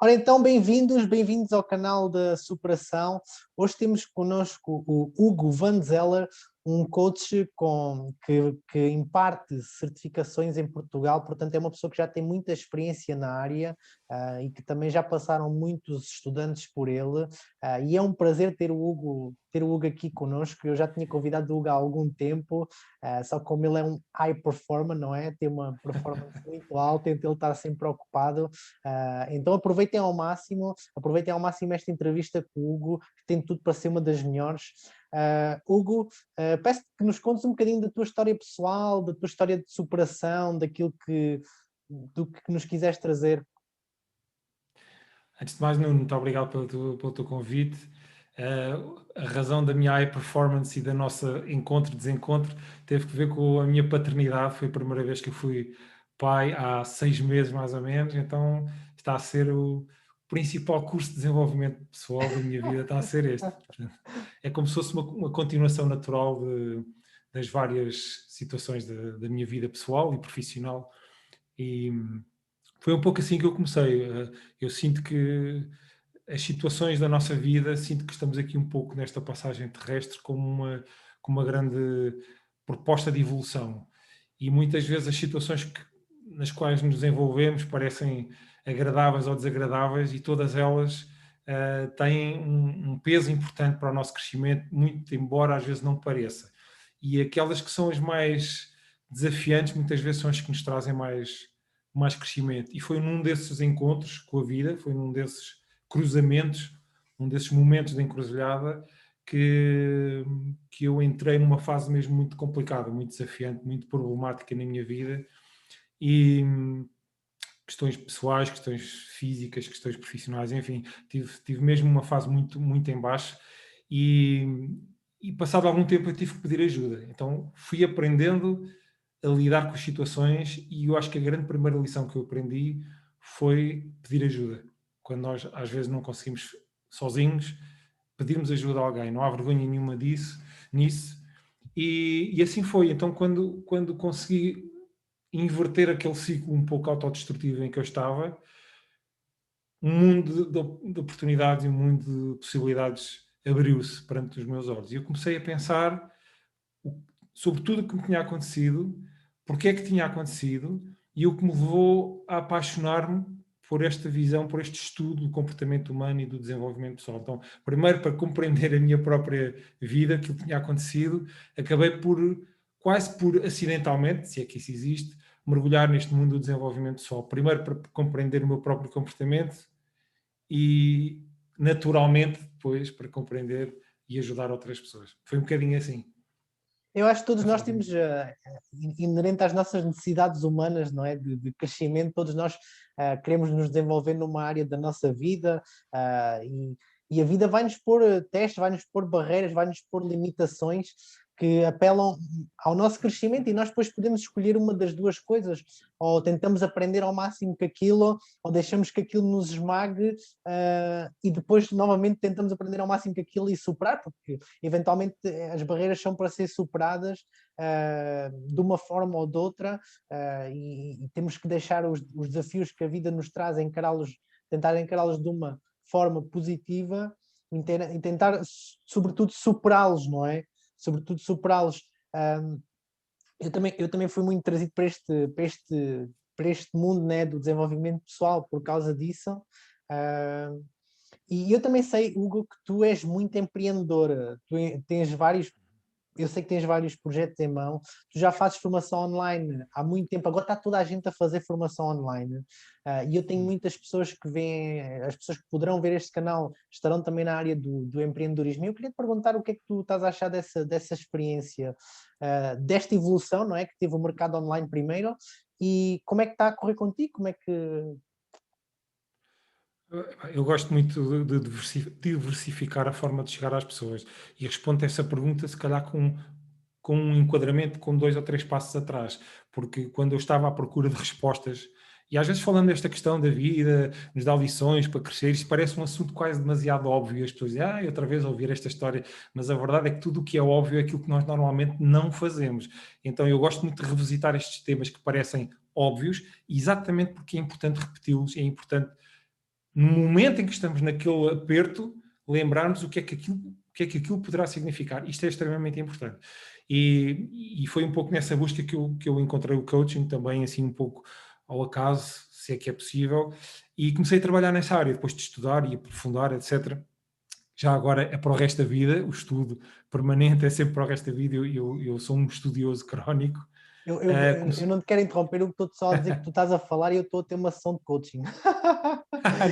Ora então, bem-vindos ao canal da Superação. Hoje temos connosco o Hugo Van Zeller, um coach que imparte certificações em Portugal, portanto é uma pessoa que já tem muita experiência na área e que também já passaram muitos estudantes por ele, e é um prazer ter o Hugo aqui connosco. Eu já tinha convidado o Hugo há algum tempo, só que como ele é um high performer, não é? Tem uma performance muito alta, então ele está sempre ocupado. Então aproveitem ao máximo esta entrevista com o Hugo, que tem tudo para ser uma das melhores. Hugo, peço-te que nos contes um bocadinho da tua história pessoal, da tua história de superação, do que nos quiseres trazer. Antes de mais, Nuno, muito obrigado pelo teu convite. A razão da minha high performance e da nossa encontro-desencontro teve que ver com a minha paternidade. Foi a primeira vez que eu fui pai há 6 meses, mais ou menos, então está a ser o principal curso de desenvolvimento pessoal da minha vida, está a ser este. Portanto, é como se fosse uma continuação natural das várias situações da minha vida pessoal e profissional. E foi um pouco assim que eu comecei. Eu sinto que as situações da nossa vida, sinto que estamos aqui um pouco nesta passagem terrestre como uma grande proposta de evolução. E muitas vezes as situações nas quais nos envolvemos parecem agradáveis ou desagradáveis, e todas elas têm um peso importante para o nosso crescimento, muito embora às vezes não pareça. E aquelas que são as mais desafiantes, muitas vezes são as que nos trazem mais crescimento. E foi num desses encontros com a vida, foi num desses cruzamentos, um desses momentos de encruzilhada, que eu entrei numa fase mesmo muito complicada, muito desafiante, muito problemática na minha vida, e questões pessoais, questões físicas, questões profissionais, enfim, tive mesmo uma fase muito, muito em baixo, e passado algum tempo eu tive que pedir ajuda. Então fui aprendendo a lidar com as situações, e eu acho que a grande primeira lição que eu aprendi foi pedir ajuda. Quando nós às vezes não conseguimos sozinhos, pedirmos ajuda a alguém, não há vergonha nenhuma nisso. E assim foi. Então, quando consegui inverter aquele ciclo um pouco autodestrutivo em que eu estava, um mundo de oportunidades e um mundo de possibilidades abriu-se perante os meus olhos. E eu comecei a pensar sobre tudo o que me tinha acontecido, porque é que tinha acontecido, e o que me levou a apaixonar-me por esta visão, por este estudo do comportamento humano e do desenvolvimento pessoal. Então, primeiro, para compreender a minha própria vida, aquilo que tinha acontecido, acabei quase por acidentalmente, se é que isso existe, mergulhar neste mundo do desenvolvimento pessoal. Primeiro, para compreender o meu próprio comportamento, e naturalmente depois para compreender e ajudar outras pessoas. Foi um bocadinho assim Eu acho que todos a nós fase. temos, inerente às nossas necessidades humanas, não é? De crescimento, todos nós queremos nos desenvolver numa área da nossa vida, e a vida vai-nos pôr testes, vai-nos pôr barreiras, vai-nos pôr limitações que apelam ao nosso crescimento, e nós depois podemos escolher uma das duas coisas: ou tentamos aprender ao máximo com aquilo, ou deixamos que aquilo nos esmague, e depois novamente tentamos aprender ao máximo com aquilo e superar, porque eventualmente as barreiras são para ser superadas de uma forma ou de outra, e temos que deixar os desafios que a vida nos traz, tentar encará-los de uma forma positiva e tentar, sobretudo, superá-los, não é? Sobretudo, superá-los. Eu também fui muito trazido para este mundo, né, do desenvolvimento pessoal por causa disso. E eu também sei, Hugo, que tu és muito empreendedora. Eu sei que tens vários projetos em mão. Tu já fazes formação online há muito tempo. Agora está toda a gente a fazer formação online. E eu tenho muitas pessoas que veem, as pessoas que poderão ver este canal estarão também na área do empreendedorismo. E eu queria te perguntar o que é que tu estás a achar dessa experiência, desta evolução, não é? Que teve o mercado online primeiro, e como é que está a correr contigo? Como é que... Eu gosto muito de diversificar a forma de chegar às pessoas, e respondo a essa pergunta se calhar com um enquadramento com 2 ou 3 passos atrás, porque quando eu estava à procura de respostas, e às vezes falando desta questão da vida, nos dá lições para crescer, isto parece um assunto quase demasiado óbvio, e as pessoas dizem, outra vez ouvir esta história, mas a verdade é que tudo o que é óbvio é aquilo que nós normalmente não fazemos. Então eu gosto muito de revisitar estes temas que parecem óbvios, exatamente porque é importante repeti-los, é importante no momento em que estamos naquele aperto, lembrarmos o que é que aquilo poderá significar. Isto é extremamente importante. E foi um pouco nessa busca que eu encontrei o coaching, também assim um pouco ao acaso, se é que é possível, e comecei a trabalhar nessa área, depois de estudar e aprofundar, etc. Já agora é para o resto da vida, o estudo permanente é sempre para o resto da vida, eu sou um estudioso crónico. Eu não te quero interromper, eu estou só a dizer que tu estás a falar e eu estou a ter uma sessão de coaching.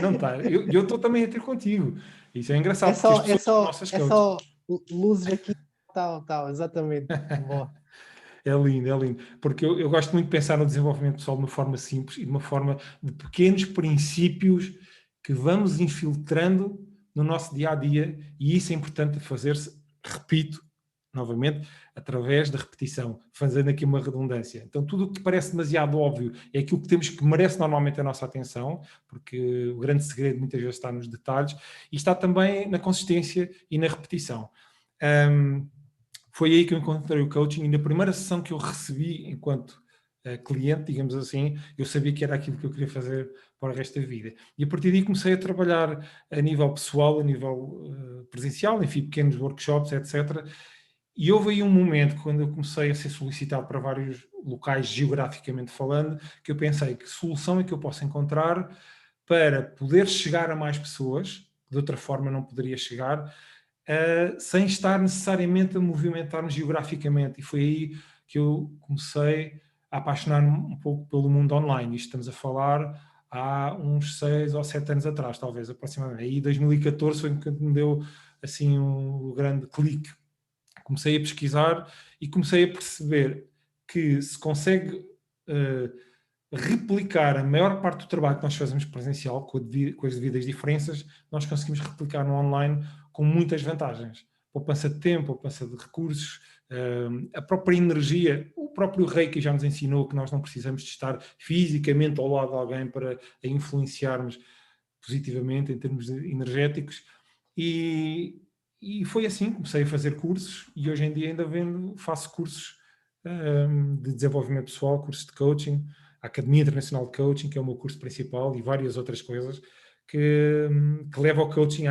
Não está, eu estou também a ter contigo. Isso é engraçado, porque as pessoas são nossas É coaches. só luzes aqui, tal, tal, exatamente. Boa. É lindo, é lindo. Porque eu gosto muito de pensar no desenvolvimento pessoal de uma forma simples e de uma forma de pequenos princípios que vamos infiltrando no nosso dia a dia, e isso é importante fazer-se, repito, novamente, através da repetição, fazendo aqui uma redundância. Então, tudo o que parece demasiado óbvio é aquilo que temos que merece normalmente a nossa atenção, porque o grande segredo muitas vezes está nos detalhes, e está também na consistência e na repetição. Foi aí que eu encontrei o coaching, e na primeira sessão que eu recebi enquanto cliente, digamos assim, eu sabia que era aquilo que eu queria fazer para o resto da vida. E a partir daí comecei a trabalhar a nível pessoal, a nível presencial, enfim, pequenos workshops, etc. E houve aí um momento, quando eu comecei a ser solicitado para vários locais, geograficamente falando, que eu pensei, que solução é que eu posso encontrar para poder chegar a mais pessoas, de outra forma não poderia chegar, sem estar necessariamente a movimentar-me geograficamente. E foi aí que eu comecei a apaixonar-me um pouco pelo mundo online. Isto estamos a falar há uns 6 ou 7 anos atrás, talvez, aproximadamente. Aí 2014 foi quando me deu assim um grande clique. Comecei a pesquisar e comecei a perceber que se consegue replicar a maior parte do trabalho que nós fazemos presencial, com as devidas diferenças, nós conseguimos replicar no online com muitas vantagens. Poupança de tempo, poupança de recursos, a própria energia, o próprio Reiki já nos ensinou que nós não precisamos de estar fisicamente ao lado de alguém para influenciarmos positivamente em termos energéticos. E foi assim, comecei a fazer cursos e hoje em dia ainda faço cursos de desenvolvimento pessoal, cursos de coaching, a Academia Internacional de Coaching, que é o meu curso principal, e várias outras coisas que levam o coaching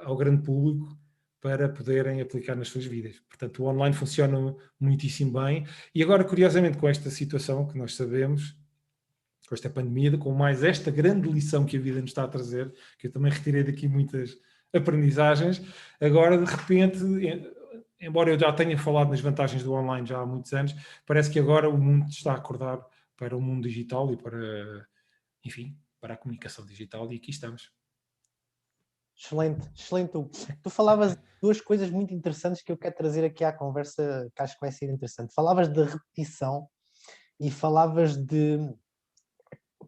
ao grande público para poderem aplicar nas suas vidas. Portanto, o online funciona muitíssimo bem. E agora, curiosamente, com esta situação que nós sabemos, com esta pandemia, com mais esta grande lição que a vida nos está a trazer, que eu também retirei daqui muitas aprendizagens, agora, de repente, embora eu já tenha falado nas vantagens do online já há muitos anos, parece que agora o mundo está a acordar para o mundo digital e para, enfim, para a comunicação digital, e aqui estamos. Excelente, excelente. Tu falavas de duas coisas muito interessantes que eu quero trazer aqui à conversa, que acho que vai ser interessante. Falavas de repetição e falavas de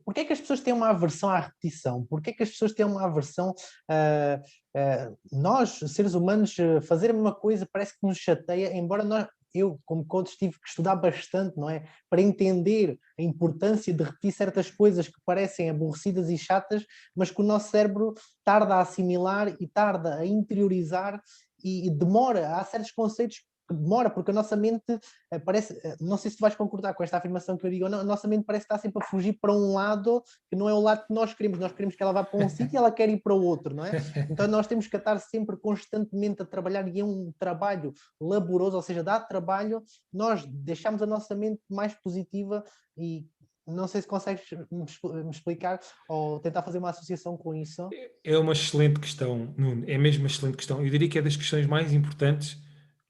porque é que as pessoas têm uma aversão à repetição? Porque é que as pessoas têm uma aversão a nós, seres humanos, fazer a mesma coisa parece que nos chateia, embora eu, como coach, tive que estudar bastante, não é? Para entender a importância de repetir certas coisas que parecem aborrecidas e chatas, mas que o nosso cérebro tarda a assimilar e tarda a interiorizar e demora. Há certos conceitos que demora, porque a nossa mente parece, não sei se tu vais concordar com esta afirmação que eu digo, não, a nossa mente parece estar sempre a fugir para um lado que não é o lado que nós queremos que ela vá para um sítio e ela quer ir para o outro, não é? Então nós temos que estar sempre constantemente a trabalhar e é um trabalho laboroso, ou seja, dá trabalho, nós deixamos a nossa mente mais positiva e não sei se consegues me explicar ou tentar fazer uma associação com isso. É uma excelente questão, Nuno, é mesmo uma excelente questão. Eu diria que é das questões mais importantes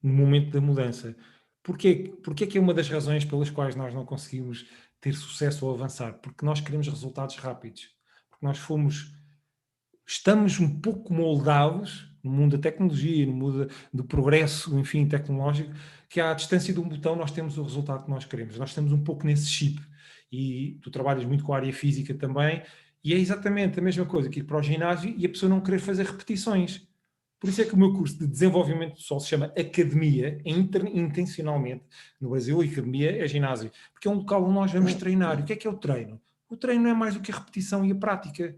no momento da mudança. Porquê que é uma das razões pelas quais nós não conseguimos ter sucesso ou avançar? Porque nós queremos resultados rápidos. Porque estamos um pouco moldados no mundo da tecnologia, no mundo do progresso, enfim, tecnológico, que à distância de um botão nós temos o resultado que nós queremos. Nós estamos um pouco nesse chip. E tu trabalhas muito com a área física também, e é exatamente a mesma coisa que ir para o ginásio e a pessoa não querer fazer repetições. Por isso é que o meu curso de desenvolvimento pessoal se chama Academia, intencionalmente. No Brasil, a academia é ginásio, porque é um local onde nós vamos treinar. E o que é o treino? O treino não é mais do que a repetição e a prática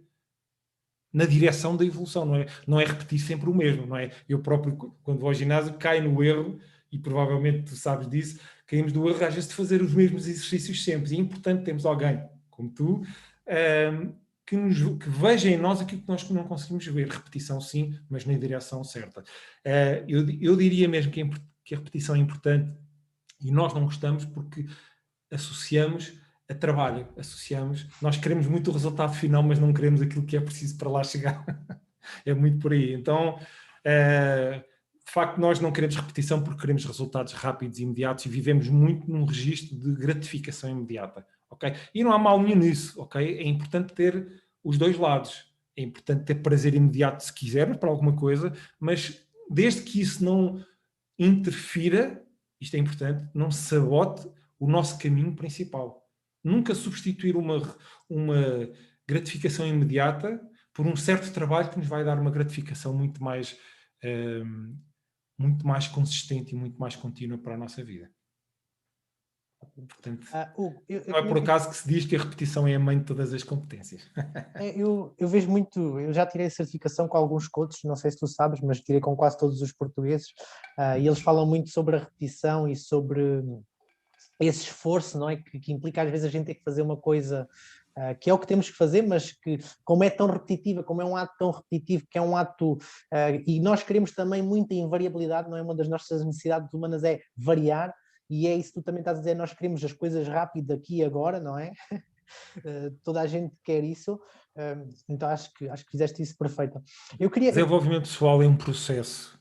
na direção da evolução, não é repetir sempre o mesmo, não é? Eu próprio, quando vou ao ginásio, caio no erro, e provavelmente tu sabes disso, caímos do erro às vezes de fazer os mesmos exercícios sempre, e é importante termos alguém como tu, que veja em nós aquilo que nós não conseguimos ver. Repetição sim, mas na direção certa. Eu diria mesmo que a repetição é importante e nós não gostamos porque associamos a trabalho, nós queremos muito o resultado final, mas não queremos aquilo que é preciso para lá chegar. É muito por aí. Então, de facto, nós não queremos repetição porque queremos resultados rápidos e imediatos e vivemos muito num registro de gratificação imediata, ok? E não há mal nenhum nisso, ok? É importante ter os dois lados. É importante ter prazer imediato se quisermos para alguma coisa, mas desde que isso não interfira, isto é importante, não sabote o nosso caminho principal. Nunca substituir uma gratificação imediata por um certo trabalho que nos vai dar uma gratificação muito mais consistente e muito mais contínua para a nossa vida. Portanto, Hugo, não é por acaso que se diz que a repetição é a mãe de todas as competências. eu vejo muito, eu já tirei certificação com alguns coaches, não sei se tu sabes, mas tirei com quase todos os portugueses, e eles falam muito sobre a repetição e sobre esse esforço, não é? Que implica às vezes a gente ter que fazer uma coisa que é o que temos que fazer, mas que como é tão repetitiva, como é um ato tão repetitivo, que é um ato, e nós queremos também muita invariabilidade, não é? Uma das nossas necessidades humanas é variar, e é isso que tu também estás a dizer, nós queremos as coisas rápido aqui e agora, não é? Toda a gente quer isso, então acho que fizeste isso perfeito. Eu queria... Desenvolvimento pessoal é um processo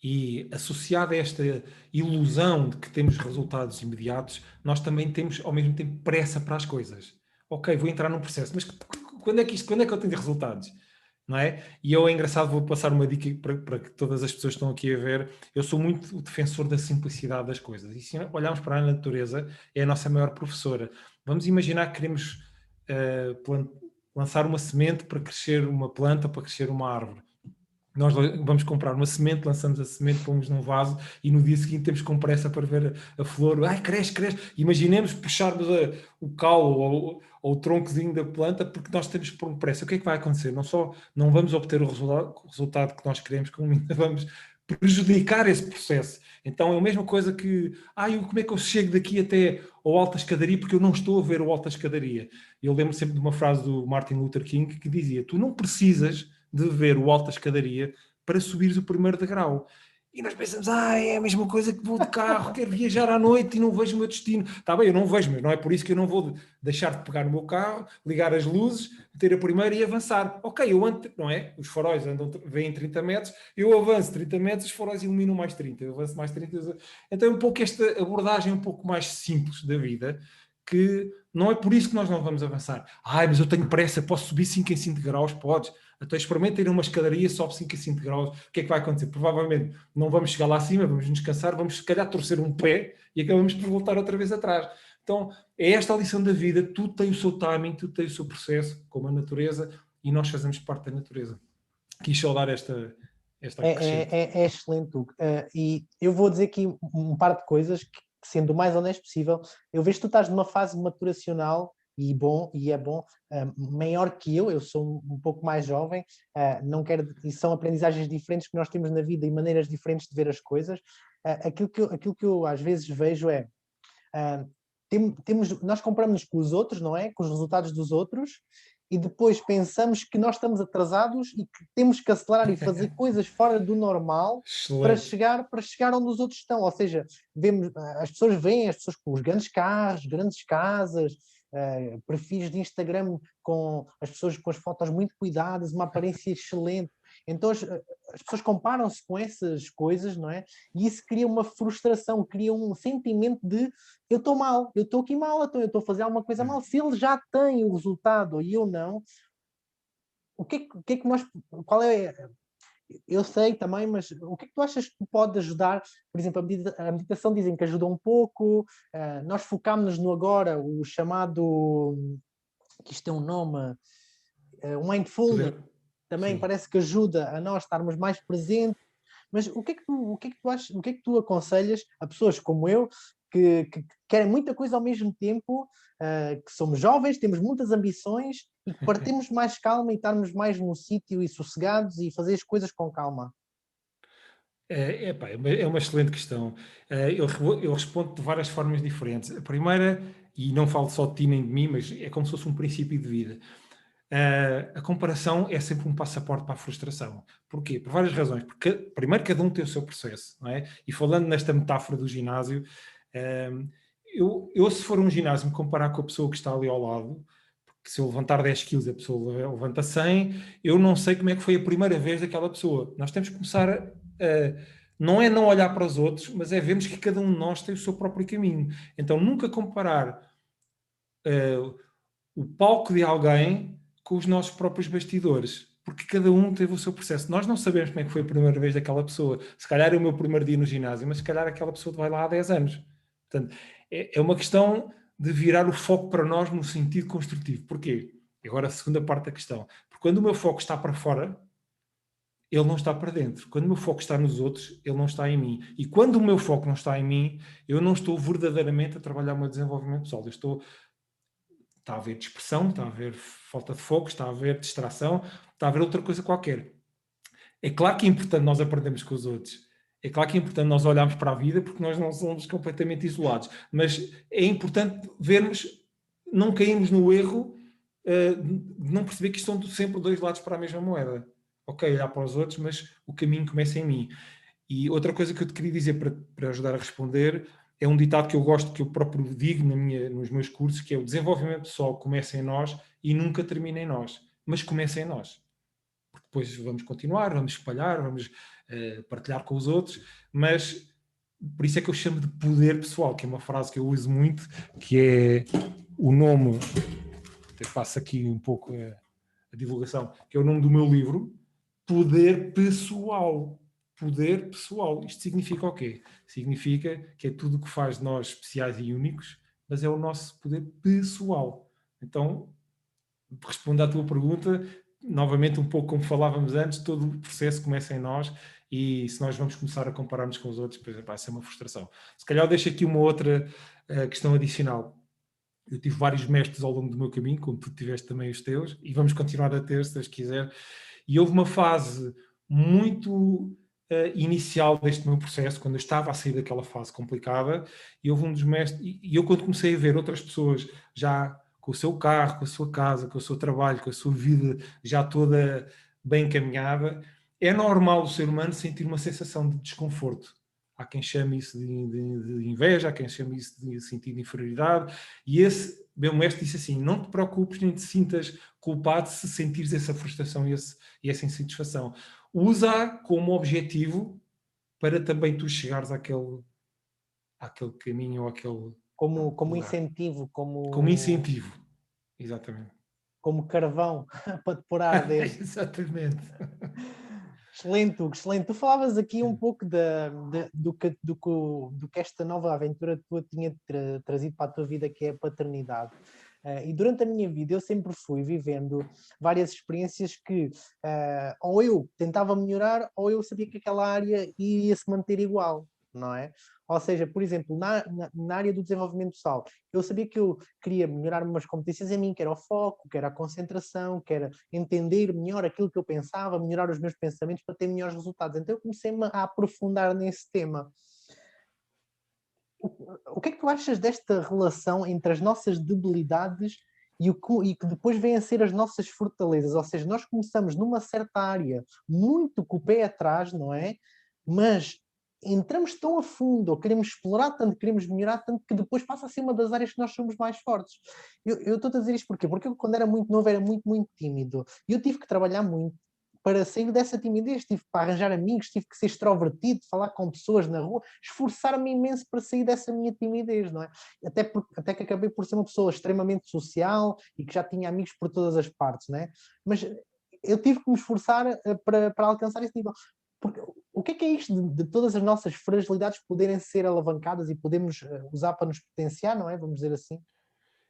e associado a esta ilusão de que temos resultados imediatos, nós também temos ao mesmo tempo pressa para as coisas. Ok, vou entrar num processo, mas quando é que eu tenho resultados? Não é? E eu, é engraçado, vou passar uma dica para que todas as pessoas que estão aqui a ver. Eu sou muito o defensor da simplicidade das coisas. E se olharmos para a natureza, é a nossa maior professora. Vamos imaginar que queremos lançar uma semente para crescer uma planta, para crescer uma árvore. Nós vamos comprar uma semente, lançamos a semente, pomos num vaso e no dia seguinte temos com pressa para ver a flor. Ai, cresce, cresce. Imaginemos puxarmos o caule ou o troncozinho da planta porque nós temos por pressa. O que é que vai acontecer? Não vamos obter o resultado que nós queremos, como ainda vamos prejudicar esse processo. Então é a mesma coisa que, como é que eu chego daqui até ao alta escadaria porque eu não estou a ver o alta escadaria. Eu lembro sempre de uma frase do Martin Luther King que dizia, tu não precisas de ver o alta escadaria para subires o primeiro degrau. E nós pensamos, é a mesma coisa que vou de carro, quero viajar à noite e não vejo o meu destino. Está bem, eu não vejo, mas não é por isso que eu não vou deixar de pegar no meu carro, ligar as luzes, meter a primeira e avançar. Ok, eu ando, não é? Os faróis vêm 30 metros, eu avanço 30 metros, os faróis iluminam mais 30, eu avanço mais 30. Então é um pouco esta abordagem um pouco mais simples da vida, que não é por isso que nós não vamos avançar. Mas eu tenho pressa, posso subir 5 em 5 graus? Podes. Então experimenta ir a uma escadaria, sobe 5 a 5 graus, o que é que vai acontecer? Provavelmente não vamos chegar lá acima, vamos nos cansar, vamos se calhar torcer um pé e acabamos por voltar outra vez atrás. Então é esta a lição da vida, tudo tem o seu timing, tudo tem o seu processo, como a natureza, e nós fazemos parte da natureza. Quis só dar esta É excelente, Hugo. E eu vou dizer aqui um par de coisas que, sendo o mais honesto possível, eu vejo que tu estás numa fase maturacional e é bom, maior que eu sou um pouco mais jovem, não quero, e são aprendizagens diferentes que nós temos na vida e maneiras diferentes de ver as coisas. Aquilo que eu às vezes vejo é, nós comparamos com os outros, não é? Com os resultados dos outros, e depois pensamos que nós estamos atrasados e que temos que acelerar e fazer coisas fora do normal para chegar onde os outros estão. Ou seja, as pessoas veem as pessoas com os grandes carros, grandes casas, perfis de Instagram com as pessoas com as fotos muito cuidadas, uma aparência excelente. Então as pessoas comparam-se com essas coisas, não é? E isso cria uma frustração, cria um sentimento de eu estou mal, eu estou aqui mal, então eu estou a fazer alguma coisa mal. Se ele já tem o resultado e eu não, o que é que nós... Qual é... Eu sei também, mas o que é que tu achas que pode ajudar? Por exemplo, a meditação dizem que ajuda um pouco, nós focámos-nos no agora, o chamado, que isto tem um nome, mindfulness, também sim, parece que ajuda a nós estarmos mais presentes. Mas o que é que tu achas, o que é que tu aconselhas a pessoas como eu, que querem muita coisa ao mesmo tempo, que somos jovens, temos muitas ambições e que para termos mais calma e estarmos mais num sítio e sossegados e fazer as coisas com calma? É uma excelente questão. Eu respondo de várias formas diferentes. A primeira, e não falo só de ti nem de mim, mas é como se fosse um princípio de vida. A comparação é sempre um passaporte para a frustração. Porquê? Por várias razões. Porque, primeiro, cada um tem o seu processo, não é? E falando nesta metáfora do ginásio, eu se for um ginásio, me comparar com a pessoa que está ali ao lado, porque se eu levantar 10 quilos, a pessoa levanta 100, eu não sei como é que foi a primeira vez daquela pessoa. Nós temos que começar não é não olhar para os outros, mas é vermos que cada um de nós tem o seu próprio caminho. Então, nunca comparar o palco de alguém com os nossos próprios bastidores, porque cada um teve o seu processo. Nós não sabemos como é que foi a primeira vez daquela pessoa. Se calhar é o meu primeiro dia no ginásio, mas se calhar aquela pessoa vai lá há 10 anos. Portanto, é uma questão de virar o foco para nós no sentido construtivo. Porquê? E agora a segunda parte da questão. Porque quando o meu foco está para fora, ele não está para dentro. Quando o meu foco está nos outros, ele não está em mim. E quando o meu foco não está em mim, eu não estou verdadeiramente a trabalhar o meu desenvolvimento pessoal. Está a haver dispersão, está a haver falta de foco, está a haver distração, está a haver outra coisa qualquer. É claro que é importante nós aprendermos com os outros. É claro que é importante nós olharmos para a vida, porque nós não somos completamente isolados. Mas é importante vermos, não cairmos no erro de não perceber que estão sempre dois lados para a mesma moeda. Ok, olhar para os outros, mas o caminho começa em mim. E outra coisa que eu te queria dizer para ajudar a responder é um ditado que eu gosto, que eu próprio digo nos meus cursos, que é: o desenvolvimento pessoal começa em nós e nunca termina em nós, mas começa em nós. Porque depois vamos continuar, vamos espalhar, vamos partilhar com os outros, mas por isso é que eu chamo de poder pessoal, que é uma frase que eu uso muito, que é o nome, eu faço aqui um pouco a divulgação, que é o nome do meu livro, Poder Pessoal. Poder pessoal. Isto significa o quê? Significa que é tudo o que faz de nós especiais e únicos, mas é o nosso poder pessoal. Então, respondo à tua pergunta, novamente um pouco como falávamos antes, todo o processo começa em nós e se nós vamos começar a comparar-nos com os outros, por exemplo, vai ser uma frustração. Se calhar eu deixo aqui uma outra questão adicional. Eu tive vários mestres ao longo do meu caminho, como tu tiveste também os teus, e vamos continuar a ter, se Deus quiser. E houve uma fase muito inicial deste meu processo, quando eu estava a sair daquela fase complicada, e houve um dos mestres, e eu quando comecei a ver outras pessoas já com o seu carro, com a sua casa, com o seu trabalho, com a sua vida já toda bem encaminhada, é normal o ser humano sentir uma sensação de desconforto. Há quem chame isso de inveja, há quem chame isso de sentido de inferioridade, e esse meu mestre disse assim: não te preocupes nem te sintas culpado se sentires essa frustração e essa insatisfação. Usa como objetivo para também tu chegares àquele caminho ou àquele Como lugar. incentivo, Como incentivo, exatamente. como carvão para te pôr a arder. Exatamente. Excelente, Hugo, excelente. Tu falavas aqui um pouco do que esta nova aventura tua tinha trazido para a tua vida, que é a paternidade. E durante a minha vida eu sempre fui vivendo várias experiências que ou eu tentava melhorar ou eu sabia que aquela área iria se manter igual, não é? Ou seja, por exemplo, na área do desenvolvimento pessoal, eu sabia que eu queria melhorar umas competências em mim, que era o foco, que era a concentração, que era entender melhor aquilo que eu pensava, melhorar os meus pensamentos para ter melhores resultados. Então eu comecei-me a aprofundar nesse tema. O que é que tu achas desta relação entre as nossas debilidades e que depois vêm a ser as nossas fortalezas? Ou seja, nós começamos numa certa área muito com o pé atrás, não é? Mas entramos tão a fundo, ou queremos explorar tanto, queremos melhorar tanto, que depois passa a ser uma das áreas que nós somos mais fortes. Eu estou a dizer isto porquê? Porque eu, quando era muito novo, era muito, muito tímido. E eu tive que trabalhar muito para sair dessa timidez, tive que arranjar amigos, tive que ser extrovertido, falar com pessoas na rua, esforçar-me imenso para sair dessa minha timidez, não é? Até que acabei por ser uma pessoa extremamente social e que já tinha amigos por todas as partes, não é? Mas eu tive que me esforçar para alcançar esse nível. Porque o que é isto de todas as nossas fragilidades poderem ser alavancadas e podemos usar para nos potenciar, não é? Vamos dizer assim.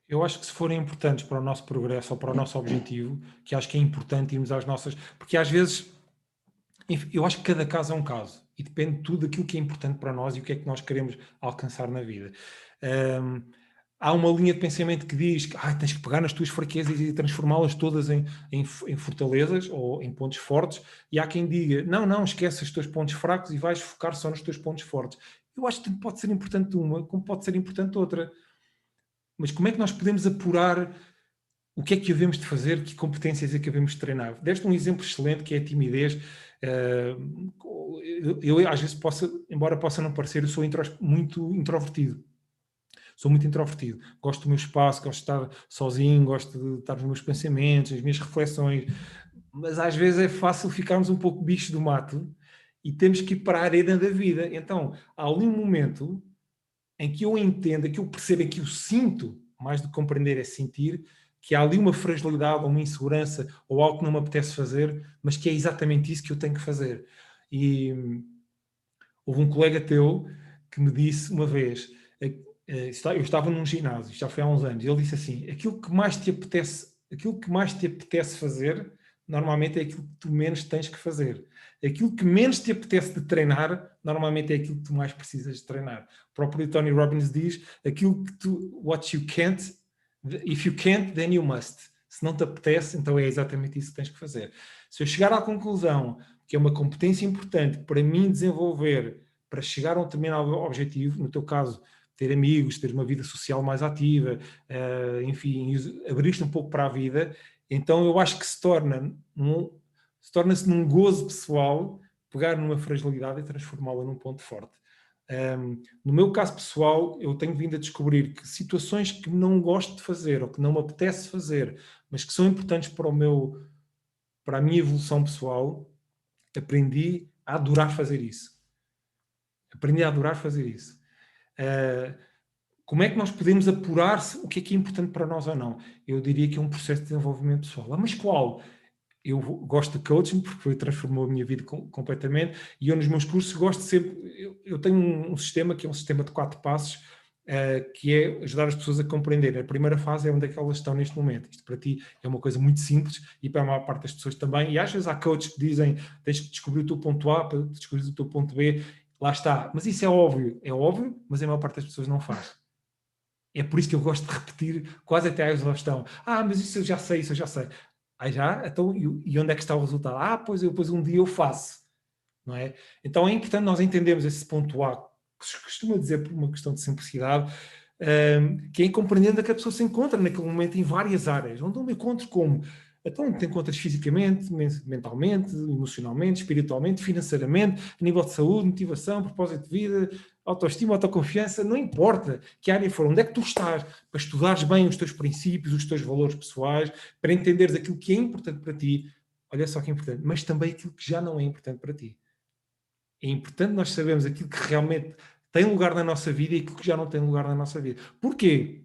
Eu acho que se forem importantes para o nosso progresso ou para o nosso objetivo, que acho que é importante irmos às nossas... Porque às vezes, eu acho que cada caso é um caso e depende de tudo daquilo que é importante para nós e o que é que nós queremos alcançar na vida. Há uma linha de pensamento que diz que tens que pegar nas tuas fraquezas e transformá-las todas em fortalezas ou em pontos fortes, e há quem diga, não, esquece os teus pontos fracos e vais focar só nos teus pontos fortes. Eu acho que pode ser importante uma, como pode ser importante outra. Mas como é que nós podemos apurar o que é que devemos de fazer, que competências é que devemos de treinar. Deste um exemplo excelente que é a timidez. Eu às vezes embora possa não parecer, eu sou muito introvertido. Sou muito introvertido. Gosto do meu espaço, gosto de estar sozinho, gosto de estar nos meus pensamentos, nas minhas reflexões. Mas às vezes é fácil ficarmos um pouco bicho do mato e temos que ir para a arena da vida. Então, há ali um momento em que eu entendo, que eu percebo, que eu sinto, mais do que compreender é sentir, que há ali uma fragilidade ou uma insegurança ou algo que não me apetece fazer, mas que é exatamente isso que eu tenho que fazer. E houve um colega teu que me disse uma vez, eu estava num ginásio, já foi há uns anos, e ele disse assim, aquilo que mais te apetece fazer, normalmente é aquilo que tu menos tens que fazer. Aquilo que menos te apetece de treinar, normalmente é aquilo que tu mais precisas de treinar. O próprio Tony Robbins diz, what you can't, if you can't, then you must. Se não te apetece, então é exatamente isso que tens que fazer. Se eu chegar à conclusão que é uma competência importante para mim desenvolver, para chegar a um determinado objetivo, no teu caso, ter amigos, ter uma vida social mais ativa, enfim, abrir-te um pouco para a vida, então eu acho que torna-se num gozo pessoal pegar numa fragilidade e transformá-la num ponto forte. No meu caso pessoal, eu tenho vindo a descobrir que situações que não gosto de fazer ou que não me apetece fazer, mas que são importantes para a minha evolução pessoal, aprendi a adorar fazer isso. Como é que nós podemos apurar se o que é importante para nós ou não? Eu diria que é um processo de desenvolvimento pessoal. Mas qual? Eu gosto de coaching porque transformou a minha vida completamente e eu nos meus cursos gosto sempre... Eu tenho um sistema que é um sistema de 4 passos, que é ajudar as pessoas a compreender. A primeira fase é onde é que elas estão neste momento. Isto para ti é uma coisa muito simples e para a maior parte das pessoas também. E às vezes há coaches que dizem tens que descobrir o teu ponto A para descobrir o teu ponto B. Lá está. Mas isso é óbvio, mas a maior parte das pessoas não faz. É por isso que eu gosto de repetir quase até à exaustão. Mas isso eu já sei. Então, e onde é que está o resultado? Pois um dia eu faço. Não é? Então é importante nós entendermos esse ponto A, que se costuma dizer por uma questão de simplicidade, que é compreendendo que a pessoa se encontra naquele momento em várias áreas, onde eu me encontro como? Então te encontras fisicamente, mentalmente, emocionalmente, espiritualmente, financeiramente, a nível de saúde, motivação, propósito de vida, autoestima, autoconfiança, não importa que área for, onde é que tu estás, para estudares bem os teus princípios, os teus valores pessoais, para entenderes aquilo que é importante para ti, olha só que é importante, mas também aquilo que já não é importante para ti. É importante nós sabermos aquilo que realmente tem lugar na nossa vida e aquilo que já não tem lugar na nossa vida. Porquê?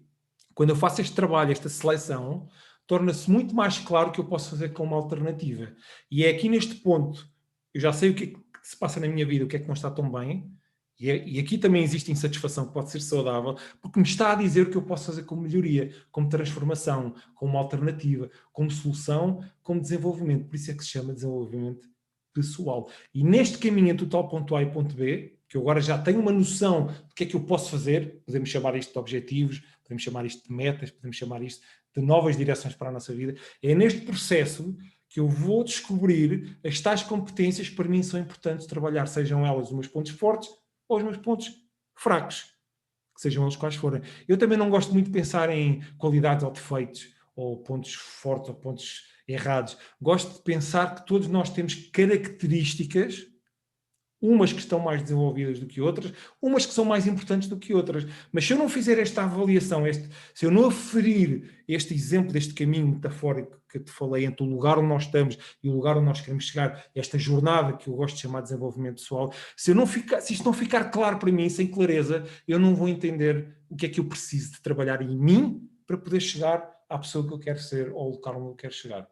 Quando eu faço este trabalho, esta seleção, torna-se muito mais claro que eu posso fazer com uma alternativa. E é aqui neste ponto, eu já sei o que é que se passa na minha vida, o que é que não está tão bem, e aqui também existe insatisfação que pode ser saudável, porque me está a dizer o que eu posso fazer como melhoria, como transformação, como alternativa, como solução, como desenvolvimento. Por isso é que se chama desenvolvimento pessoal. E neste caminho entre o tal ponto A e ponto B, que eu agora já tenho uma noção do que é que eu posso fazer, podemos chamar isto de objetivos, podemos chamar isto de metas, podemos chamar isto de novas direções para a nossa vida, é neste processo que eu vou descobrir as tais competências que para mim são importantes trabalhar, sejam elas os meus pontos fortes ou os meus pontos fracos, que sejam eles quais forem. Eu também não gosto muito de pensar em qualidades ou defeitos, ou pontos fortes ou pontos errados. Gosto de pensar que todos nós temos características, umas que estão mais desenvolvidas do que outras, umas que são mais importantes do que outras. Mas se eu não fizer esta avaliação, se eu não aferir este exemplo deste caminho metafórico que te falei entre o lugar onde nós estamos e o lugar onde nós queremos chegar, esta jornada que eu gosto de chamar de desenvolvimento pessoal, se isto não ficar claro para mim, sem clareza, eu não vou entender o que é que eu preciso de trabalhar em mim para poder chegar à pessoa que eu quero ser ou ao local onde eu quero chegar.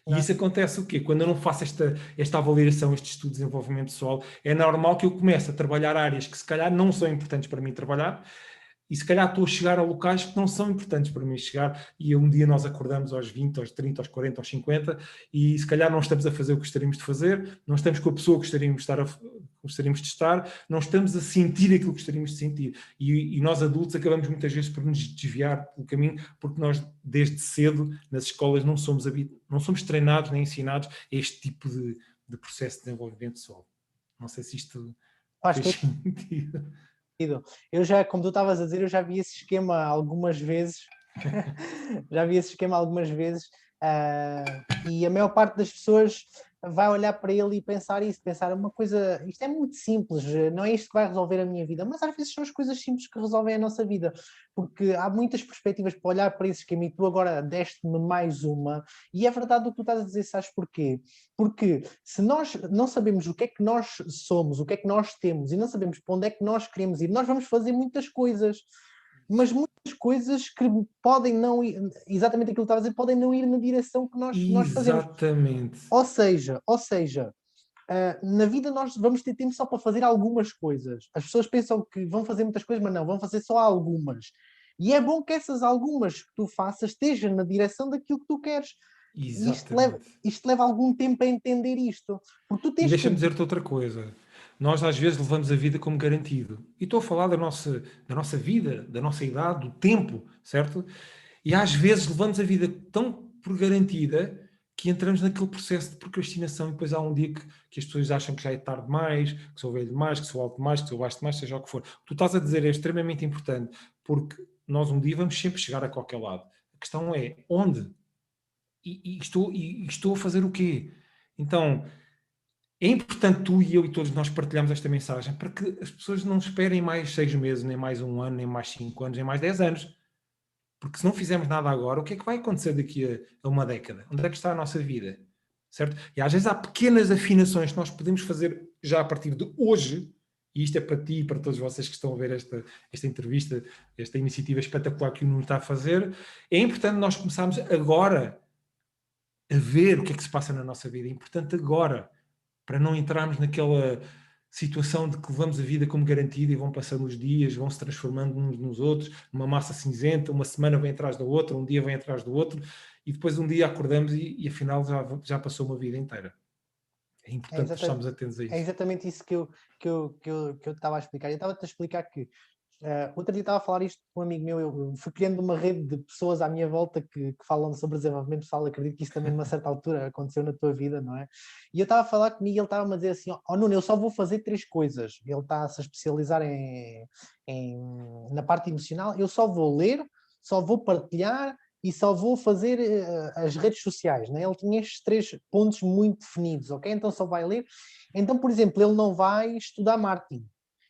E isso acontece o quê? Quando eu não faço esta avaliação, este estudo de desenvolvimento pessoal, é normal que eu comece a trabalhar áreas que se calhar não são importantes para mim trabalhar, e se calhar estou a chegar a locais que não são importantes para mim chegar, e um dia nós acordamos aos 20, aos 30, aos 40, aos 50, e se calhar não estamos a fazer o que gostaríamos de fazer, não estamos com a pessoa que gostaríamos de estar, não estamos a sentir aquilo que gostaríamos de sentir. E nós adultos acabamos muitas vezes por nos desviar pelo caminho, porque nós desde cedo nas escolas não somos treinados nem ensinados a este tipo de processo de desenvolvimento pessoal. Não sei se isto fez sentido. Eu já, como tu estavas a dizer, eu já vi esse esquema algumas vezes Já vi esse esquema algumas vezes, e a maior parte das pessoas vai olhar para ele e pensar isso, pensar uma coisa, isto é muito simples, não é isto que vai resolver a minha vida, mas às vezes são as coisas simples que resolvem a nossa vida, porque há muitas perspectivas para olhar para esse esquema e tu agora deste-me mais uma, e é verdade o que tu estás a dizer, sabes porquê? Porque se nós não sabemos o que é que nós somos, o que é que nós temos, e não sabemos para onde é que nós queremos ir, nós vamos fazer muitas coisas, mas muitas coisas que podem não ir, exatamente aquilo que estava a dizer, podem não ir na direção que nós fazemos. Exatamente. Ou seja, na vida nós vamos ter tempo só para fazer algumas coisas. As pessoas pensam que vão fazer muitas coisas, mas não, vão fazer só algumas. E é bom que essas algumas que tu faças estejam na direção daquilo que tu queres. Exatamente. Isto leva algum tempo a entender isto. Porque tu E tens deixa-me tempo. dizer-te outra coisa. Nós às vezes levamos a vida como garantido. E estou a falar da nossa vida, da nossa idade, do tempo, certo? E às vezes levamos a vida tão por garantida que entramos naquele processo de procrastinação e depois há um dia que as pessoas acham que já é tarde demais, que sou velho demais, que sou alto demais, que sou baixo demais, seja o que for. O que tu estás a dizer é extremamente importante, porque nós um dia vamos sempre chegar a qualquer lado. A questão é onde? E estou a fazer o quê? Então, é importante tu e eu e todos nós partilharmos esta mensagem para que as pessoas não esperem mais 6 meses, nem mais um ano, nem mais 5 anos, nem mais 10 anos. Porque se não fizermos nada agora, o que é que vai acontecer daqui a uma década? Onde é que está a nossa vida? Certo? E às vezes há pequenas afinações que nós podemos fazer já a partir de hoje, e isto é para ti e para todos vocês que estão a ver esta entrevista, esta iniciativa espetacular que o Nuno está a fazer. É importante nós começarmos agora a ver o que é que se passa na nossa vida. É importante agora, para não entrarmos naquela situação de que levamos a vida como garantida e vão passando os dias, vão se transformando uns nos outros, uma massa cinzenta, uma semana vem atrás da outra, um dia vem atrás do outro, e depois um dia acordamos e afinal já passou uma vida inteira. É É, importante prestarmos atentos a é isso. exatamente isso que eu estava a explicar. Eu estava-te a explicar que outro dia estava a falar isto com um amigo meu, eu fui criando uma rede de pessoas à minha volta que falam sobre desenvolvimento pessoal, acredito que isso também numa certa altura aconteceu na tua vida, não é? E eu estava a falar comigo e ele estava-me a dizer assim, ó Nuno, eu só vou fazer 3 coisas. Ele está a se especializar na parte emocional, eu só vou ler, só vou partilhar e só vou fazer as redes sociais, né? Ele tinha estes 3 pontos muito definidos, ok? Então só vai ler. Então, por exemplo, ele não vai estudar marketing.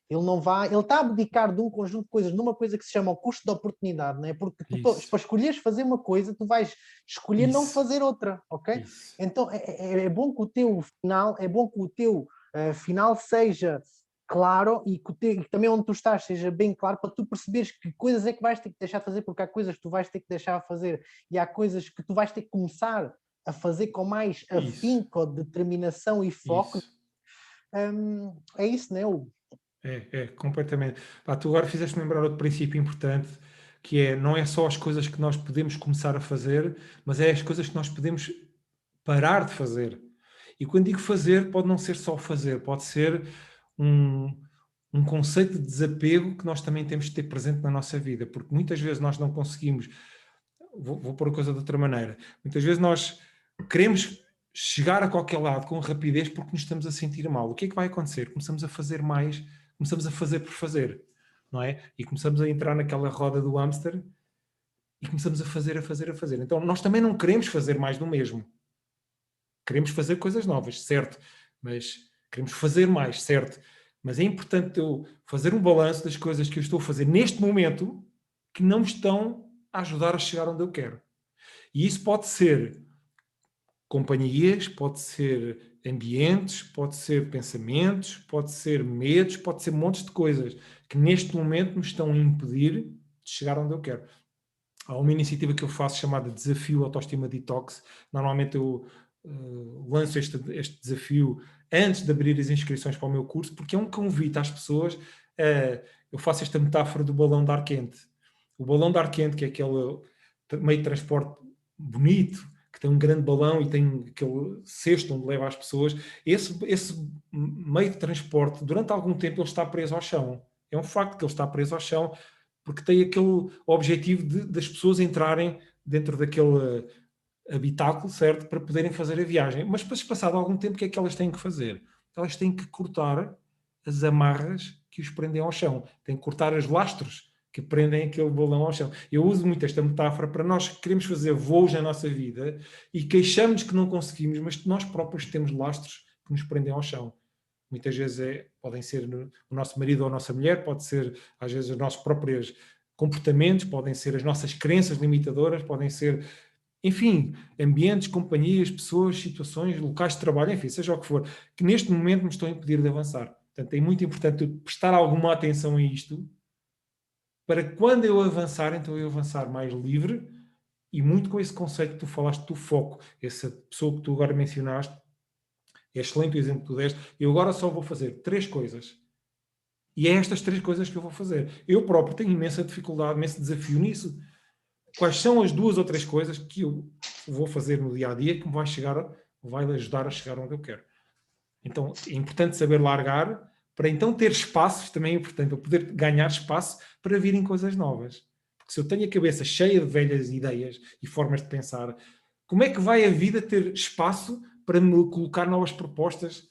Ele não vai, ele está a abdicar de um conjunto de coisas numa coisa que se chama o custo de oportunidade, né? Porque tu, Isso, para escolheres fazer uma coisa, tu vais escolher não isso, fazer outra, ok? isso. Então é bom que o teu final, é bom que o teu final seja claro e que também onde tu estás seja bem claro para tu perceberes que coisas é que vais ter que deixar de fazer, porque há coisas que tu vais ter que deixar de fazer e há coisas que tu vais ter que começar a fazer com mais Isso, afinco, determinação e foco. isso. É isso, né? Completamente. Pá, tu agora fizeste-me lembrar outro princípio importante, que é, não é só as coisas que nós podemos começar a fazer, mas é as coisas que nós podemos parar de fazer. E quando digo fazer, pode não ser só fazer, pode ser um, um conceito de desapego que nós também temos de ter presente na nossa vida, porque muitas vezes nós não conseguimos, vou pôr a coisa de outra maneira, muitas vezes nós queremos chegar a qualquer lado com rapidez porque nos estamos a sentir mal. O que é que vai acontecer? Começamos a fazer mais, começamos a fazer por fazer, não é? E começamos a entrar naquela roda do hamster e começamos a fazer, a fazer, a fazer. Então nós também não queremos fazer mais do mesmo. Queremos fazer coisas novas, certo? Mas queremos fazer mais, certo? Mas é importante eu fazer um balanço das coisas que eu estou a fazer neste momento que não me estão a ajudar a chegar onde eu quero. E isso pode ser companhias, pode ser ambientes, pode ser pensamentos, pode ser medos, pode ser montes de coisas que neste momento me estão a impedir de chegar onde eu quero. Há uma iniciativa que eu faço chamada Desafio Autoestima Detox. Normalmente eu lanço este desafio antes de abrir as inscrições para o meu curso, porque é um convite às pessoas. Eu faço esta metáfora do balão de ar quente. O balão de ar quente, que é aquele meio de transporte bonito, que tem um grande balão e tem aquele cesto onde leva as pessoas, esse meio de transporte, durante algum tempo, ele está preso ao chão. É um facto que ele está preso ao chão, porque tem aquele objetivo das pessoas entrarem dentro daquele habitáculo, certo? Para poderem fazer a viagem. Mas depois, passado algum tempo, o que é que elas têm que fazer? Elas têm que cortar as amarras que os prendem ao chão. Têm que cortar os lastros que prendem aquele balão ao chão. Eu uso muito esta metáfora para nós que queremos fazer voos na nossa vida e queixamos que não conseguimos, mas nós próprios temos lastros que nos prendem ao chão. Muitas vezes podem ser o nosso marido ou a nossa mulher, pode ser às vezes os nossos próprios comportamentos, podem ser as nossas crenças limitadoras, podem ser, enfim, ambientes, companhias, pessoas, situações, locais de trabalho, enfim, seja o que for, que neste momento me estão a impedir de avançar. Portanto, é muito importante prestar alguma atenção a isto, para quando eu avançar, então eu avançar mais livre, e muito com esse conceito que tu falaste do foco, essa pessoa que tu agora mencionaste, é excelente o exemplo que tu deste. Eu agora só vou fazer 3 coisas. E é estas 3 coisas que eu vou fazer. Eu próprio tenho imensa dificuldade, imenso desafio nisso. Quais são as 2 ou 3 coisas que eu vou fazer no dia-a-dia que me vai ajudar a chegar onde eu quero? Então, é importante saber largar, para então ter espaços, também é importante, eu poder ganhar espaço para virem coisas novas. Porque se eu tenho a cabeça cheia de velhas ideias e formas de pensar, como é que vai a vida ter espaço para me colocar novas propostas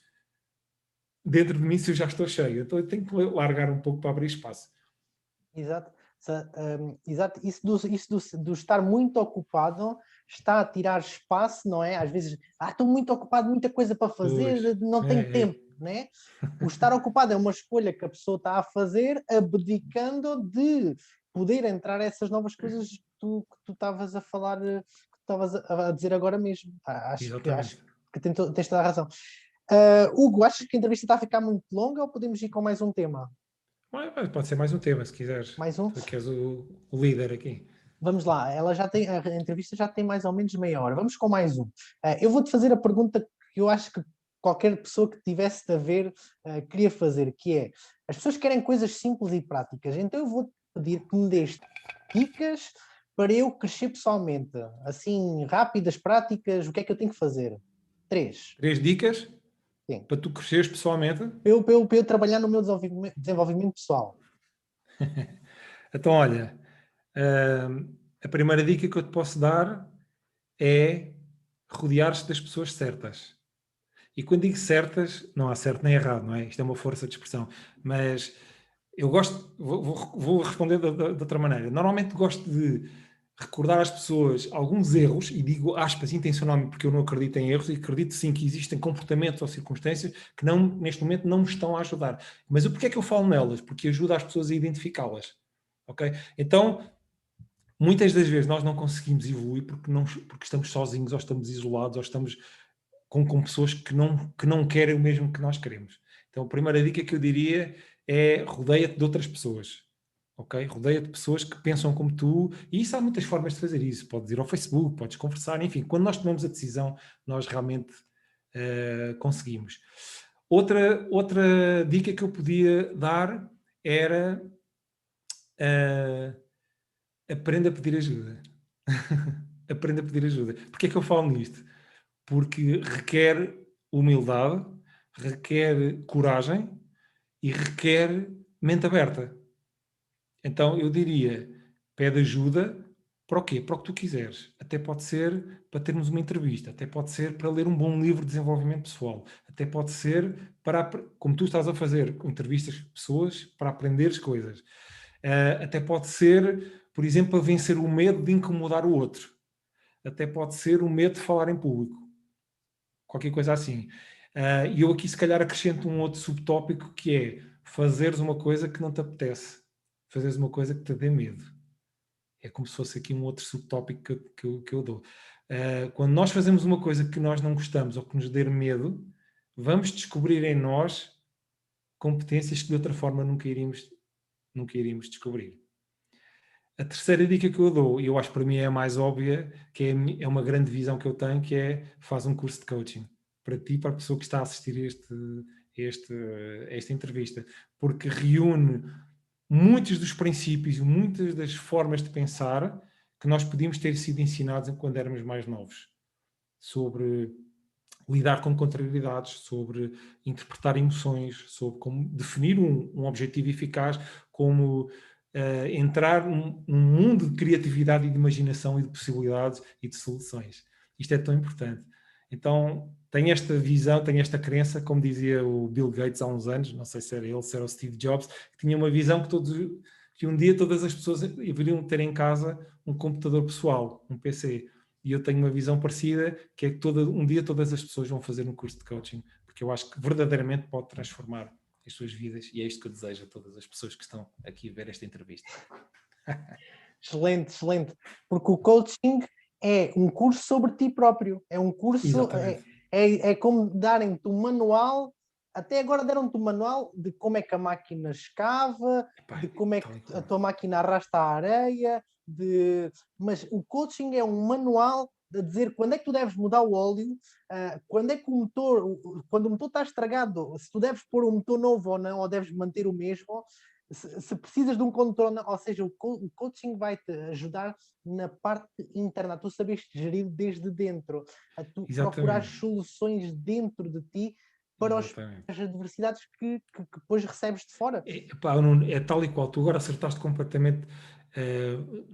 dentro de mim se eu já estou cheio? Então eu tenho que largar um pouco para abrir espaço. Exato. Exato. Do estar muito ocupado está a tirar espaço, não é? Às vezes, estou muito ocupado, muita coisa para Pois, fazer, não tenho tempo, não é? O estar ocupado é uma escolha que a pessoa está a fazer, abdicando de poder entrar essas novas coisas que tu estavas a falar, que estavas a dizer agora mesmo. Acho exatamente. que tens toda a razão. Hugo, achas que a entrevista está a ficar muito longa ou podemos ir com mais um tema? Pode ser mais um tema, se quiseres. Mais um? Tu que és o líder aqui. Vamos lá, a entrevista já tem mais ou menos meia hora. Vamos com mais um. Eu vou-te fazer a pergunta que eu acho que qualquer pessoa que tivesse a ver queria fazer, que é, as pessoas querem coisas simples e práticas, então eu vou-te pedir que me dês dicas para eu crescer pessoalmente. Assim, rápidas, práticas, o que é que eu tenho que fazer? 3. 3 dicas Sim. para tu cresceres pessoalmente. Para eu trabalhar no meu desenvolvimento pessoal. Então, olha, a primeira dica que eu te posso dar é rodear-te das pessoas certas. E quando digo certas, não há certo nem errado, não é? Isto é uma força de expressão. Mas eu gosto, vou responder de outra maneira. Normalmente gosto de recordar às pessoas alguns erros, e digo aspas intencionalmente porque eu não acredito em erros, e acredito sim que existem comportamentos ou circunstâncias que não, neste momento não me estão a ajudar. Mas o porquê é que eu falo nelas? Porque ajuda as pessoas a identificá-las. Ok? Então, muitas das vezes nós não conseguimos evoluir porque estamos sozinhos, ou estamos isolados, ou estamos com pessoas que não querem o mesmo que nós queremos. Então, a primeira dica que eu diria é rodeia-te de outras pessoas. Ok? Rodeia-te de pessoas que pensam como tu, e isso há muitas formas de fazer isso. Podes ir ao Facebook, podes conversar, enfim, quando nós tomamos a decisão, nós realmente conseguimos. Outra dica que eu podia dar era aprenda a pedir ajuda. Aprenda a pedir ajuda. Porquê é que eu falo nisto? Porque requer humildade, requer coragem e requer mente aberta. Então eu diria, pede ajuda para o quê? Para o que tu quiseres. Até pode ser para termos uma entrevista, até pode ser para ler um bom livro de desenvolvimento pessoal, até pode ser para, como tu estás a fazer, entrevistas com pessoas para aprenderes coisas. Até pode ser, por exemplo, para vencer o medo de incomodar o outro. Até pode ser o medo de falar em público. Qualquer coisa assim. E eu aqui se calhar acrescento um outro subtópico que é fazeres uma coisa que não te apetece. Fazeres uma coisa que te dê medo. É como se fosse aqui um outro subtópico que eu dou. Quando nós fazemos uma coisa que nós não gostamos ou que nos dê medo, vamos descobrir em nós competências que de outra forma nunca iríamos descobrir. A terceira dica que eu dou, e eu acho que para mim é a mais óbvia, que é uma grande visão que eu tenho, que é faz um curso de coaching. Para ti, para a pessoa que está a assistir a esta entrevista. Porque reúne muitos dos princípios, muitas das formas de pensar que nós podíamos ter sido ensinados quando éramos mais novos. Sobre lidar com contrariedades, sobre interpretar emoções, sobre como definir um objetivo eficaz, como entrar num mundo de criatividade e de imaginação e de possibilidades e de soluções. Isto é tão importante. Então, tenho esta visão, tenho esta crença, como dizia o Bill Gates há uns anos, não sei se era ele, se era o Steve Jobs, que tinha uma visão que que um dia todas as pessoas deveriam ter em casa um computador pessoal, um PC. E eu tenho uma visão parecida, que é que um dia todas as pessoas vão fazer um curso de coaching, porque eu acho que verdadeiramente pode transformar as suas vidas, e é isto que eu desejo a todas as pessoas que estão aqui a ver esta entrevista. Excelente, excelente. Porque o coaching é um curso sobre ti próprio. É um curso, é como darem-te um manual. Até agora deram-te um manual de como é que a máquina escava, de como é que a tua máquina arrasta a areia, mas o coaching é um manual de dizer quando é que tu deves mudar o óleo, quando é que quando o motor está estragado, se tu deves pôr um motor novo ou não, ou deves manter o mesmo. Se precisas de um controle, ou seja, o coaching vai-te ajudar na parte interna, a tu saberes gerir desde dentro, a tu procurar soluções dentro de ti para as adversidades que depois recebes de fora. É tal e qual, tu agora acertaste completamente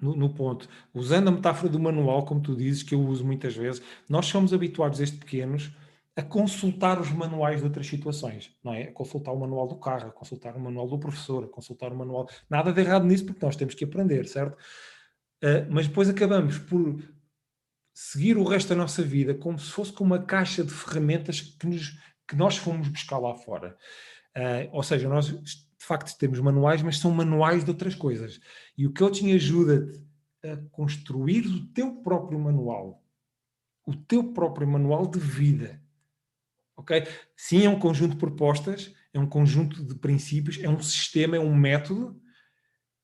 no ponto. Usando a metáfora do manual, como tu dizes, que eu uso muitas vezes, nós somos habituados desde pequenos a consultar os manuais de outras situações, não é? A consultar o manual do carro, a consultar o manual do professor, a consultar o manual... Nada de errado nisso, porque nós temos que aprender, certo? Mas depois acabamos por seguir o resto da nossa vida como se fosse com uma caixa de ferramentas que nós fomos buscar lá fora. Ou seja, nós de facto temos manuais, mas são manuais de outras coisas. E o coaching ajuda-te a construir o teu próprio manual. O teu próprio manual de vida. Ok? Sim, é um conjunto de propostas, é um conjunto de princípios, é um sistema, é um método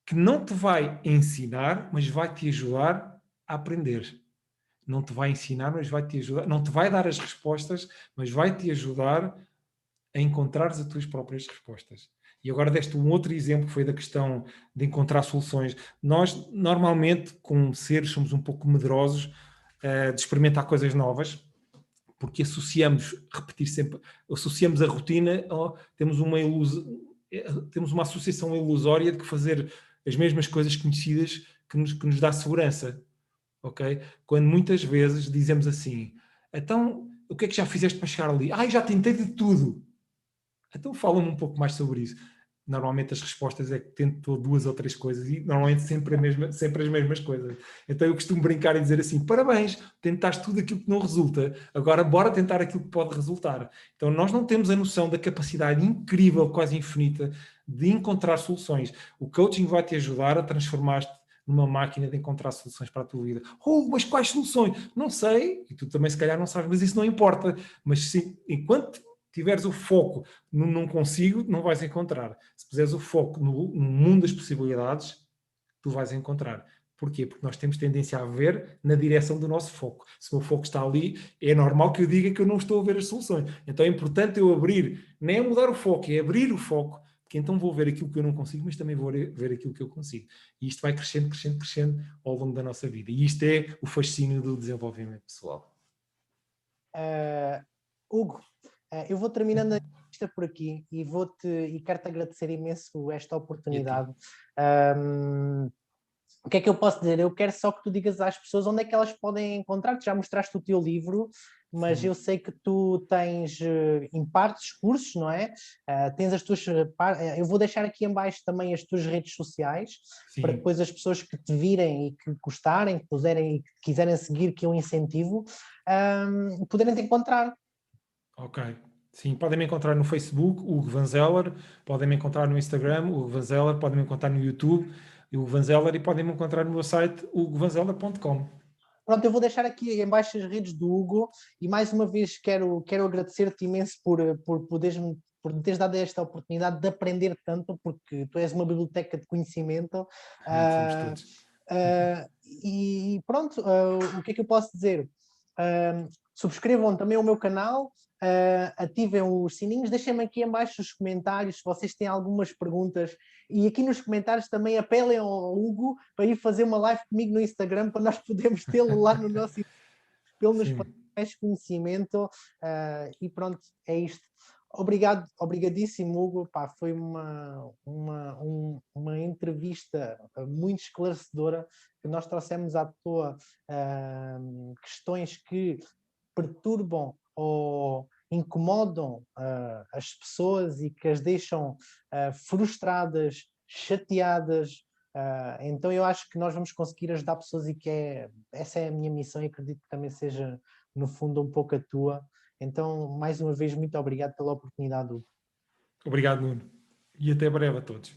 que não te vai ensinar, mas vai te ajudar a aprender. Não te vai ensinar, mas vai te ajudar. Não te vai dar as respostas, mas vai te ajudar a encontrares as tuas próprias respostas. E agora deste um outro exemplo, que foi da questão de encontrar soluções. Nós, normalmente, como seres, somos um pouco medrosos de experimentar coisas novas, porque associamos a rotina, temos uma associação ilusória de que fazer as mesmas coisas conhecidas que nos dá segurança. Ok? Quando muitas vezes dizemos assim, então, o que é que já fizeste para chegar ali? Já tentei de tudo. Então fala-me um pouco mais sobre isso. Normalmente as respostas é que tento 2 ou 3 coisas e normalmente sempre as mesmas coisas. Então eu costumo brincar e dizer assim, parabéns, tentaste tudo aquilo que não resulta, agora bora tentar aquilo que pode resultar. Então nós não temos a noção da capacidade incrível, quase infinita, de encontrar soluções. O coaching vai te ajudar a transformar-te numa máquina de encontrar soluções para a tua vida. Mas quais soluções? Não sei, e tu também se calhar não sabes, mas isso não importa. Mas sim, enquanto tiveres o foco no não consigo, não vais encontrar. Se puseres o foco no mundo das possibilidades, tu vais encontrar. Porquê? Porque nós temos tendência a ver na direção do nosso foco. Se o meu foco está ali, é normal que eu diga que eu não estou a ver as soluções. Então é importante eu abrir, nem é mudar o foco, é abrir o foco, porque então vou ver aquilo que eu não consigo, mas também vou ver aquilo que eu consigo. E isto vai crescendo, crescendo, crescendo ao longo da nossa vida. E isto é o fascínio do desenvolvimento pessoal. Hugo, eu vou terminando a entrevista por aqui e quero-te agradecer imenso esta oportunidade. O que é que eu posso dizer? Eu quero só que tu digas às pessoas onde é que elas podem encontrar-te. Já mostraste o teu livro, mas sim, eu sei que tu tens, impartes cursos, não é? Tens as tuas... eu vou deixar aqui em baixo também as tuas redes sociais, sim, para depois as pessoas que te virem e que gostarem, que puserem e que quiserem seguir, que eu incentivo, poderem te encontrar. Ok. Sim, podem me encontrar no Facebook, Hugo Van Zeller, podem me encontrar no Instagram, Hugo Van Zeller, podem me encontrar no YouTube, Hugo Van Zeller, e podem me encontrar no meu site, hugovanzeller.com. Pronto, eu vou deixar aqui em baixo as redes do Hugo e mais uma vez quero agradecer-te imenso por me teres dado esta oportunidade de aprender tanto, porque tu és uma biblioteca de conhecimento. Somos todos. E pronto, o que é que eu posso dizer? Subscrevam também o meu canal, ativem os sininhos, deixem-me aqui em baixo os comentários se vocês têm algumas perguntas, e aqui nos comentários também apelem ao Hugo para ir fazer uma live comigo no Instagram para nós podermos tê-lo lá no nosso pelo nos mais conhecimento, e pronto, é isto. Obrigadíssimo, Hugo. Pá, foi uma entrevista muito esclarecedora, que nós trouxemos à toa questões que perturbam ou incomodam as pessoas e que as deixam frustradas, chateadas, Então eu acho que nós vamos conseguir ajudar pessoas e essa é a minha missão e acredito que também seja, no fundo, um pouco a tua. Então, mais uma vez, muito obrigado pela oportunidade, Hugo. Obrigado, Nuno. E até breve a todos.